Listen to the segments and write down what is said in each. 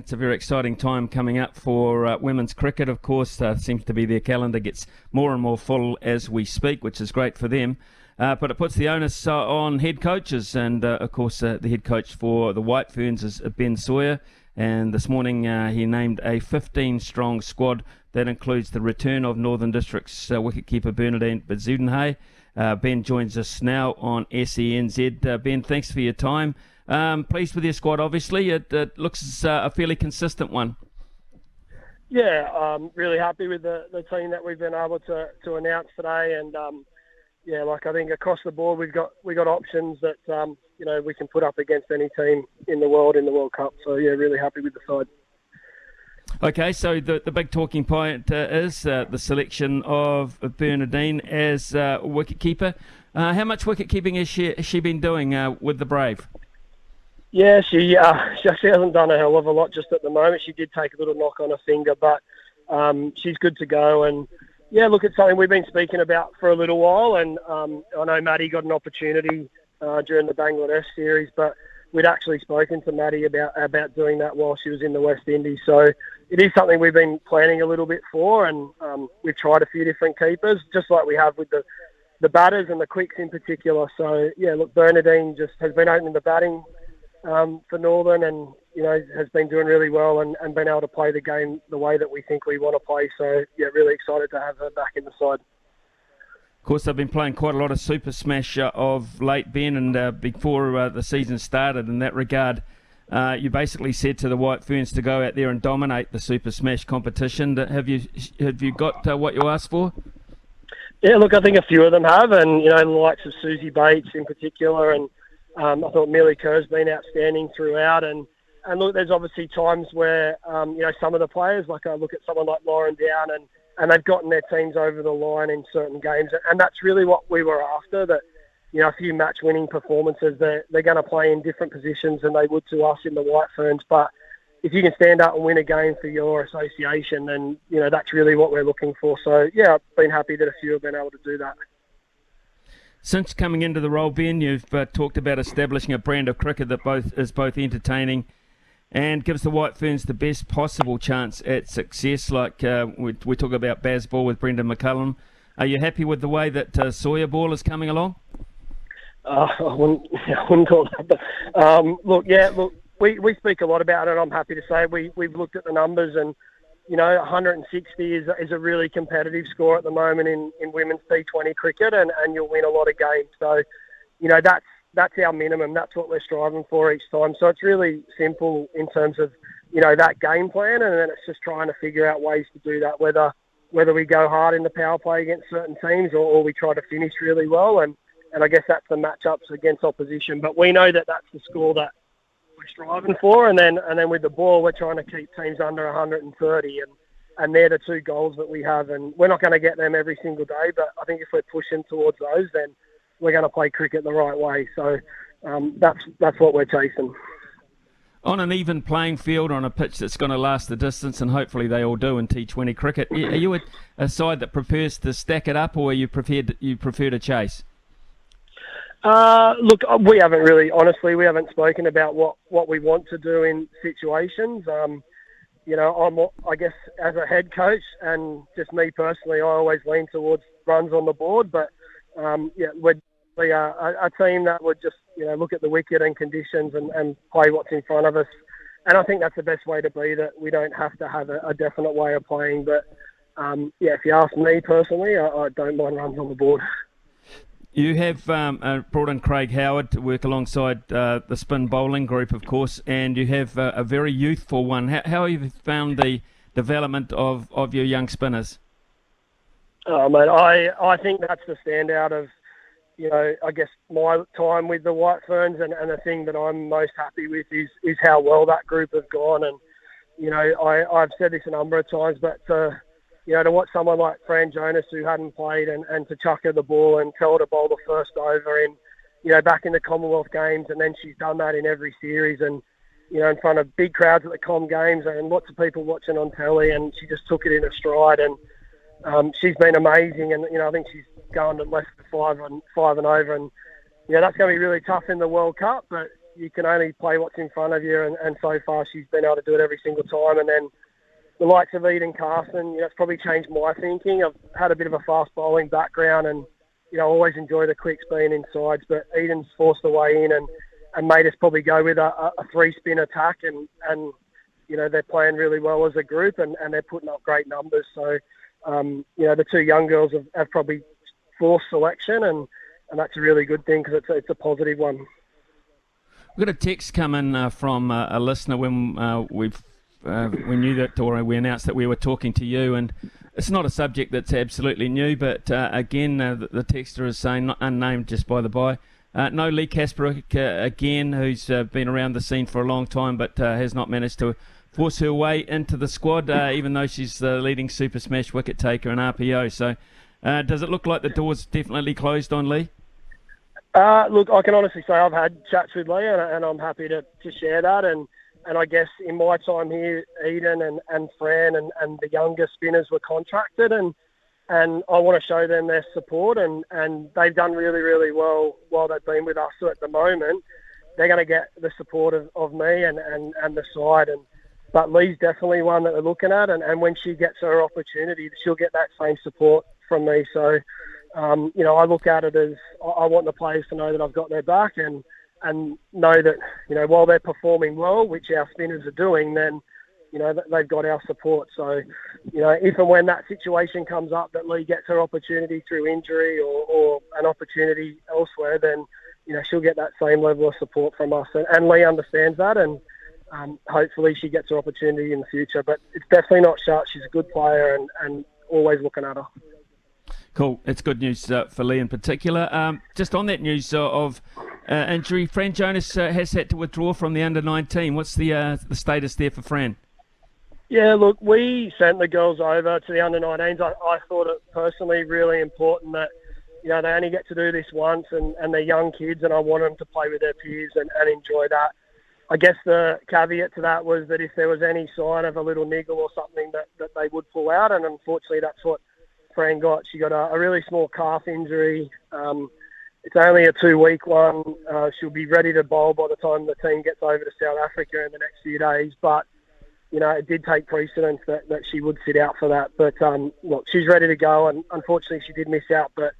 And it's a very exciting time coming up for women's cricket. Of course, seems to be their calendar gets more and more full as we speak, which is great for them. But it puts the onus on head coaches. And, of course, the head coach for the White Ferns is Ben Sawyer. And this morning he named a 15-strong squad that includes the return of Northern District's wicketkeeper Bernadine Bezuidenhout. Ben joins us now on SENZ. Ben, thanks for your time. Pleased with your squad, obviously. It looks a fairly consistent one. Yeah, really happy with the team that we've been able to announce today. And, I think across the board we've got options that, we can put up against any team in the World Cup. So, yeah, really happy with the side. Okay, so the big talking point is the selection of Bernadine as wicketkeeper. How much wicket-keeping has she been doing with the Brave? Yeah, she actually hasn't done a hell of a lot just at the moment. She did take a little knock on her finger, but she's good to go. And, yeah, look, it's something we've been speaking about for a little while. And I know Maddie got an opportunity during the Bangladesh series, but we'd actually spoken to Maddie about doing that while she was in the West Indies. So it is something we've been planning a little bit for, and we've tried a few different keepers, just like we have with the batters and the quicks in particular. So, yeah, look, Bernadine just has been opening the batting for Northern and, has been doing really well and been able to play the game the way that we think we want to play. So, yeah, really excited to have her back in the side. Of course, they've been playing quite a lot of Super Smash of late, Ben, and before the season started in that regard, you basically said to the White Ferns to go out there and dominate the Super Smash competition. Have you got what you asked for? Yeah, look, I think a few of them have, and, the likes of Susie Bates in particular, and I thought Millie Kerr's been outstanding throughout. And look, there's obviously times where, some of the players, like I look at someone like Lauren Down, and they've gotten their teams over the line in certain games. And that's really what we were after, that, a few match-winning performances. They're going to play in different positions than they would to us in the White Ferns. But if you can stand up and win a game for your association, then, that's really what we're looking for. So, yeah, I've been happy that a few have been able to do that. Since coming into the role, Ben, you've talked about establishing a brand of cricket that is both entertaining and gives the White Ferns the best possible chance at success, like we talk about Baz Ball with Brendan McCullum. Are you happy with the way that Sawyer Ball is coming along? I wouldn't call that. But, we speak a lot about it. I'm happy to say we've looked at the numbers, and 160 is a really competitive score at the moment in women's T20 cricket, and you'll win a lot of games. So, that's our minimum. That's what we're striving for each time. So it's really simple in terms of, that game plan, and then it's just trying to figure out ways to do that, whether we go hard in the power play against certain teams or we try to finish really well. And I guess that's the matchups against opposition. But we know that that's the score that we're striving for, and then with the ball, we're trying to keep teams under 130, and they're the two goals that we have. And we're not going to get them every single day, but I think if we're pushing towards those, then we're going to play cricket the right way. So that's what we're chasing. On an even playing field, on a pitch that's going to last the distance, and hopefully they all do in T20 cricket, are you a side that prefers to stack it up, or you prefer to chase? Look, we haven't spoken about what we want to do in situations. I'm, I guess, as a head coach, and just me personally, I always lean towards runs on the board. But we're a team that would just, look at the wicket and conditions and play what's in front of us. And I think that's the best way to be, that we don't have to have a definite way of playing. But if you ask me personally, I don't mind runs on the board. You have brought in Craig Howard to work alongside the spin bowling group, of course, and you have a very youthful one. How have you found the development of your young spinners? Oh, mate, I think that's the standout of, I guess my time with the White Ferns, and the thing that I'm most happy with is how well that group have gone. And, I've said this a number of times, but to watch someone like Fran Jonas, who hadn't played, and to chuck her the ball and tell her to bowl the first over back in the Commonwealth Games, and then she's done that in every series, and, in front of big crowds at the Com Games and lots of people watching on telly, and she just took it in a stride, and she's been amazing, and, I think she's going to less than five and over, and, that's going to be really tough in the World Cup, but, you can only play what's in front of you, and so far she's been able to do it every single time. And then the likes of Eden Carson, it's probably changed my thinking. I've had a bit of a fast bowling background, and always enjoy the quicks being insides, but Eden's forced the way in and made us probably go with a 3-spin attack, and they're playing really well as a group, and they're putting up great numbers. So the two young girls have probably forced selection, and that's a really good thing because it's a positive one. We've got a text come in from a listener when we knew that, or we announced that we were talking to you, and it's not a subject that's absolutely new, but again, the texter is saying, not unnamed just by the by, no Lee Kasparuk again, who's been around the scene for a long time, but has not managed to force her way into the squad, even though she's the leading Super Smash wicket taker and RPO. So does it look like the door's definitely closed on Lee? Look, I can honestly say I've had chats with Lee, and I'm happy to share that. And I guess in my time here, Eden and Fran and the younger spinners were contracted, and I want to show them their support, and they've done really, really well while they've been with us. So at the moment, they're going to get the support of me and the side. But Lee's definitely one that we're looking at, and when she gets her opportunity, she'll get that same support from me. So, I look at it as I want the players to know that I've got their back, and know that, while they're performing well, which our spinners are doing, then, they've got our support. So, if and when that situation comes up that Lee gets her opportunity through injury or an opportunity elsewhere, then, she'll get that same level of support from us. And Lee understands that, and hopefully she gets her opportunity in the future. But it's definitely not shut. She's a good player, and always looking at her. Cool. It's good news for Lee in particular. Just on that news of injury, Fran Jonas has had to withdraw from the under-19. What's the status there for Fran? Yeah, look, we sent the girls over to the under-19s. I thought it personally really important that, they only get to do this once, and they're young kids, and I want them to play with their peers and enjoy that. I guess the caveat to that was that if there was any sign of a little niggle or something that they would pull out, and unfortunately that's what Fran got. She got a really small calf injury. It's only a 2-week one. She'll be ready to bowl by the time the team gets over to South Africa in the next few days. But, it did take precedence that she would sit out for that. But, look, she's ready to go, and unfortunately she did miss out. But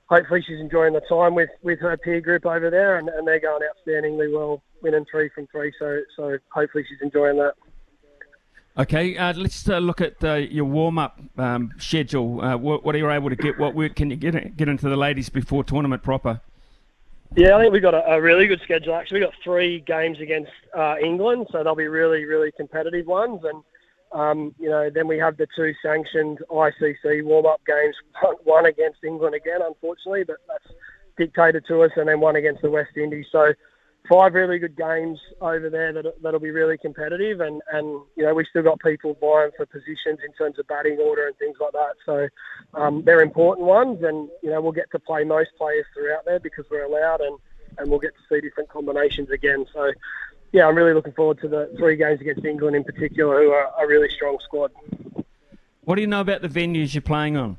hopefully she's enjoying the time with her peer group over there, and they're going outstandingly well, winning 3 from 3. So hopefully she's enjoying that. Okay, let's look at your warm-up schedule. What are you able to get? What work can you get into the ladies before tournament proper? Yeah, I think we've got a really good schedule, actually. We've got 3 games against England, so they'll be really, really competitive ones. And, then we have the 2 sanctioned ICC warm-up games, one against England again, unfortunately, but that's dictated to us, and then one against the West Indies. So 5 really good games over there that'll be really competitive, and we've still got people vying for positions in terms of batting order and things like that. So they're important ones, and we'll get to play most players throughout there because we're allowed, and we'll get to see different combinations again. So yeah, I'm really looking forward to the 3 games against England in particular, who are a really strong squad. What do you know about the venues you're playing on?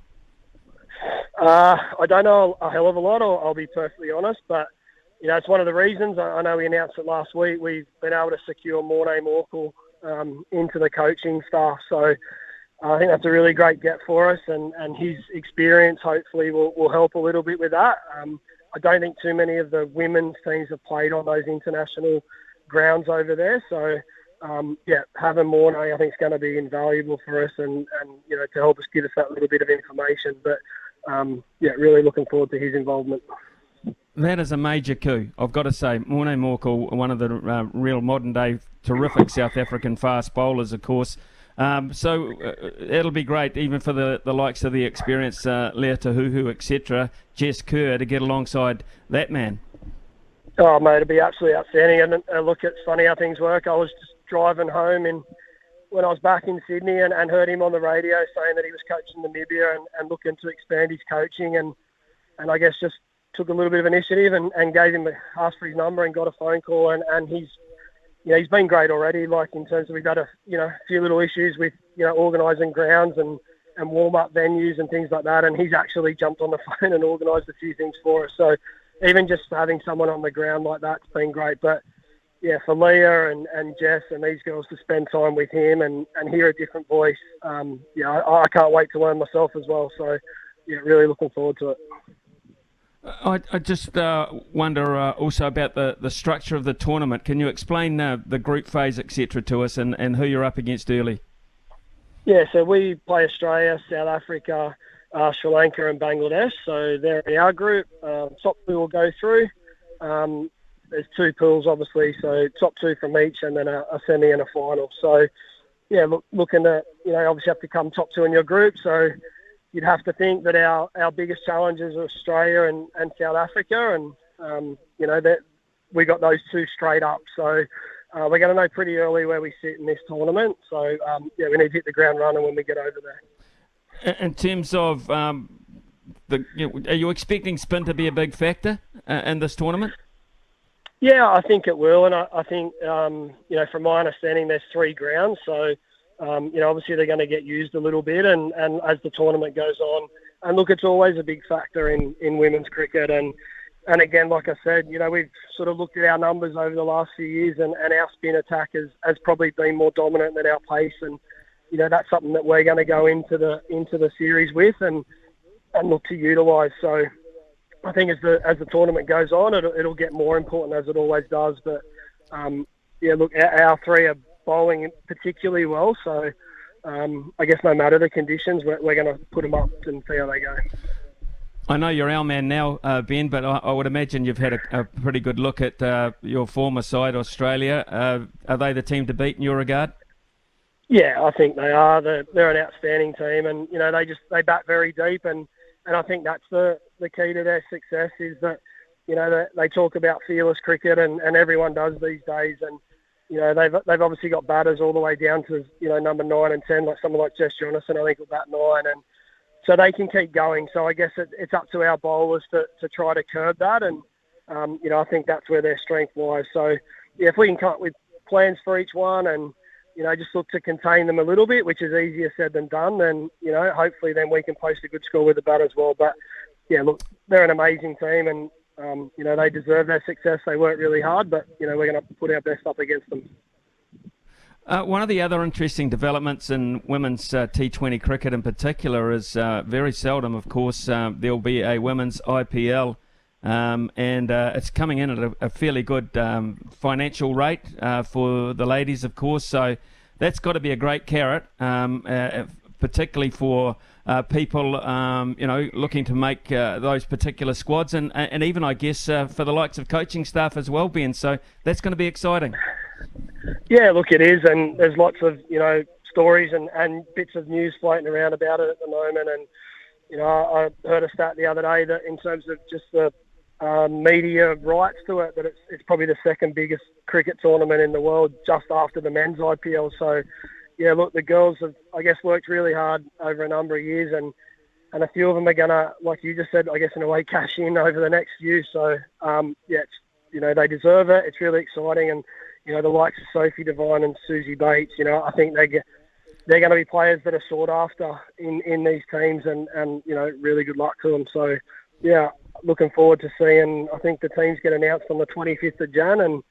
I don't know a hell of a lot, I'll be perfectly honest, but it's one of the reasons. I know we announced it last week. We've been able to secure Mornay Morkel into the coaching staff. So I think that's a really great get for us, and his experience hopefully will help a little bit with that. I don't think too many of the women's teams have played on those international grounds over there. So, having Mornay I think is going to be invaluable for us and to help us give us that little bit of information. But, really looking forward to his involvement. That is a major coup, I've got to say. Mornay Morkel, one of the real modern-day terrific South African fast bowlers, of course. So it'll be great, even for the likes of the experienced Lea Tahuhu, etc., Jess Kerr, to get alongside that man. Oh, mate, it'll be absolutely outstanding. And look, it's funny how things work. I was just driving home when I was back in Sydney and heard him on the radio saying that he was coaching Namibia and looking to expand his coaching. And I guess just took a little bit of initiative and asked for his number and got a phone call, and he's been great already, like in terms of we've had a few little issues with organising grounds and warm-up venues and things like that, and he's actually jumped on the phone and organised a few things for us. So even just having someone on the ground like that's been great. But for Leah and Jess and these girls to spend time with him and hear a different voice, I can't wait to learn myself as well. So, really looking forward to it. I just wonder also about the structure of the tournament. Can you explain the group phase, etc., to us and who you're up against early? Yeah, so we play Australia, South Africa, Sri Lanka and Bangladesh. So they're in our group. Top two will go through. There's two pools, obviously, so top two from each and then a semi and a final. So, looking at, obviously have to come top two in your group. So you'd have to think that our biggest challenges are Australia and South Africa. And, that we got those two straight up. So we're going to know pretty early where we sit in this tournament. So, we need to hit the ground running when we get over there. In terms of, are you expecting spin to be a big factor in this tournament? Yeah, I think it will. And I think, from my understanding, there's 3 grounds. So, obviously they're going to get used a little bit and as the tournament goes on. And look, it's always a big factor in women's cricket. And again, like I said, we've sort of looked at our numbers over the last few years and our spin attack has probably been more dominant than our pace. And, that's something that we're going to go into the series with and look to utilise. So I think as the tournament goes on, it'll get more important as it always does. But, look, our 3 are bowling particularly well. So I guess no matter the conditions, we're going to put them up and see how they go. I know you're our man now, Ben, but I would imagine you've had a pretty good look at your former side, Australia. Are they the team to beat in your regard? Yeah, I think they are. They're an outstanding team, and they bat very deep, and I think that's the key to their success is that they talk about fearless cricket, and everyone does these days, and they've obviously got batters all the way down to number 9 and 10, like someone like Jess Jonathan, I think will bat 9, and so they can keep going. So I guess it's up to our bowlers to try to curb that, and I think that's where their strength lies. So if we can come up with plans for each one and just look to contain them a little bit, which is easier said than done, then, hopefully then we can post a good score with the bat as well. But, look, they're an amazing team and, they deserve their success. They work really hard, but, we're going to put our best up against them. One of the other interesting developments in women's T20 cricket in particular is very seldom, of course, there'll be a women's IPL. And it's coming in at a fairly good financial rate for the ladies, of course. So that's got to be a great carrot, particularly for people, looking to make those particular squads, and even, I guess, for the likes of coaching staff as well, Ben. So that's going to be exciting. Yeah, look, it is, and there's lots of stories and bits of news floating around about it at the moment. And I heard a stat the other day that in terms of just the media rights to it, that it's probably the second biggest cricket tournament in the world, just after the men's IPL. So, yeah, look, the girls have, I guess, worked really hard over a number of years, and a few of them are going to, like you just said, I guess, in a way, cash in over the next few. So, they deserve it. It's really exciting, and the likes of Sophie Devine and Susie Bates, I think they're going to be players that are sought after in these teams, and really good luck to them. So, yeah, looking forward to seeing. I think the teams get announced on the 25th of Jan, and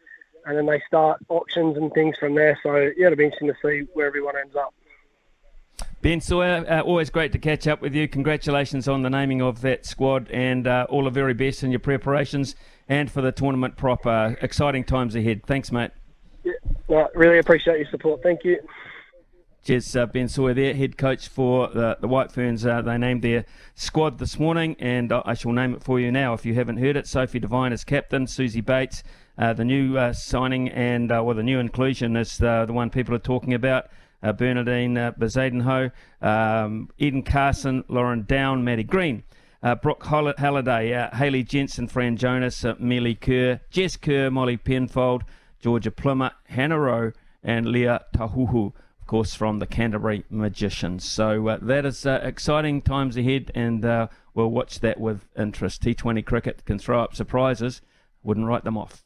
then they start auctions and things from there. So, yeah, it'll be interesting to see where everyone ends up. Ben Sawyer, always great to catch up with you. Congratulations on the naming of that squad, and all the very best in your preparations and for the tournament proper. Exciting times ahead. Thanks, mate. Yeah, no, really appreciate your support. Thank you. Cheers, Ben Sawyer there, head coach for the White Ferns. They named their squad this morning, and I shall name it for you now if you haven't heard it. Sophie Devine is captain, Susie Bates, the new signing, and the new inclusion is the one people are talking about. Bernadine Bezuidenhout, Eden Carson, Lauren Down, Maddie Green, Brooke Halliday, Hayley Jensen, Fran Jonas, Mealy Kerr, Jess Kerr, Molly Penfold, Georgia Plummer, Hannah Rowe, and Leah Tahuhu, of course, from the Canterbury Magicians. So that is exciting times ahead, and we'll watch that with interest. T20 cricket can throw up surprises. Wouldn't write them off.